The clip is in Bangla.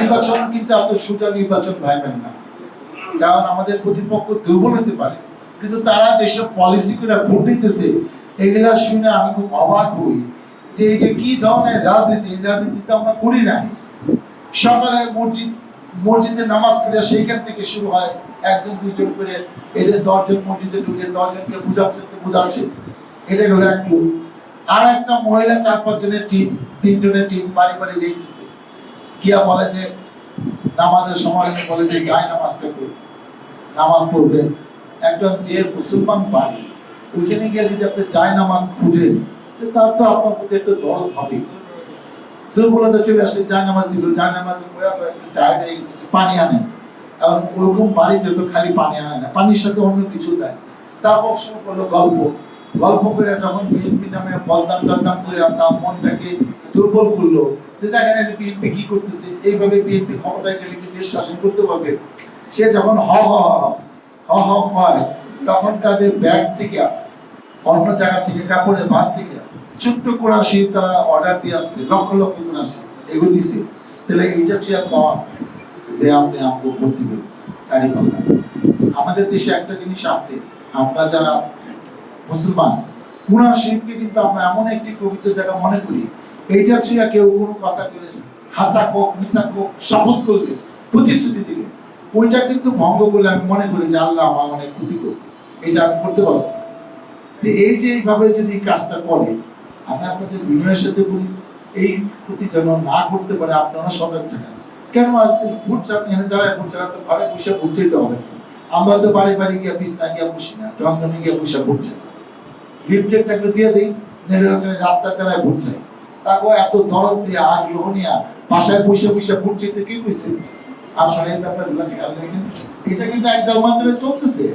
নির্বাচন কিন্তু এত সোজা নির্বাচন ভাইবেন না, কারণ আমাদের প্রতিপক্ষ দুর্বল হতে পারে, কিন্তু তারা যেসব পলিসি করে ভোট দিতেছে এগুলা শুনে আমি খুব অবাক হই যে এটা কি ধরনের রাজনীতি। এই রাজনীতি তো আমরা করি নাই। সকালে মসজিদে নামাজ পড়ে সেইখান থেকে শুরু হয়, একজন দুইজন করে এদের 10 জন মসজিদে ঢুকে 10 জনকে বুঝাচ্ছে। এটা হলো এক গ্রুপ। আর একটা মহিলা 4-5 জনের টিম, 3 জনের টিম বাড়ি বাড়ি যাইতেছে, গিয়া বলে যে নামাজের সময় বলে যে গায়ে নামাজটা করি, নামাজ পড়বে। একজন যে মুসলমান বাড়ি ওইখানে গিয়ে যদি আপনি যায় নামাজ খুঁজেন, তার তো আপনার প্রতি একটু দরদ হবে, দুর্বলতা চলে আসে। যায় নামাজ দিল, যায় নামাজ টায়ার্ড হয়ে গেছে, পানি আনেন। কারণ ওরকম বাড়িতে তো খালি পানি আনে না, পানির সাথে অন্য কিছু দেয়। তারপর শুরু করলো গল্প করে যখন বিএনপি নামে বদনাম টদনাম করে তার মনটাকে দুর্বল করলো, যে দেখেন যে বিএনপি কি করতেছে, এইভাবে বিএনপি ক্ষমতায় গেলে কি দেশ শাসন করতে পারবে। সে যখন হ হয়, তখন তাদের ব্যাগ থেকে অন্য জায়গা থেকে কাপড়ের বাস থেকে ছোট্ট কোরআন শরীফ তারা অর্ডার দিয়ে আসছে, লক্ষ লক্ষ কোরআন শরীফ এগুলো দিছে। তাহলে এইটা হচ্ছে পাওয়া যে আপনি আমাকে ভোট দিবেন গাড়ি পাল্লা। আমাদের দেশে একটা জিনিস আছে, আমরা যারা মুসলমান কোরআন শরীফকে কিন্তু আমরা এমন একটি পবিত্র জায়গা মনে করি, এইটা ছুঁয়া কেউ কোনো কথা বলেছে, হাসা হোক মিশা হোক, শপথ করবে, প্রতিশ্রুতি দিবে, ওইটা কিন্তু ভঙ্গ করলে আমি মনে করি যে আল্লাহ আমার অনেক ক্ষতি করবে, এটা আমি করতে পারবো। এই যে এইভাবে যদি কাজটা করে, আমি আপনাদের বিনয়ের সাথে বলি এই ক্ষতি যেন না করতে পারে, আপনারা সজাগ থাকেন। কেন ভোট চান এনে দাঁড়ায়, ভোট চান তো ঘরে বসে ভোট চাইতে হবে। আমরা তো বাড়ি বাড়ি গিয়ে বিছনা গিয়ে বসি না, টঙ্গনে গিয়ে বসে ভোট চাই, লিফটের টাকা দিয়ে দিই, নেলে ওখানে রাস্তার দ্বারায় ভোট চাই। তারপর এত দরদ দিয়ে আগ্রহ নিয়ে বাসায় বসে বসে ভোট চাইতে কি কইছে? আপনারা এই ব্যাপারগুলো খেয়াল রাখেন। এটা কিন্তু একদল মাধ্যমে চলতেছে।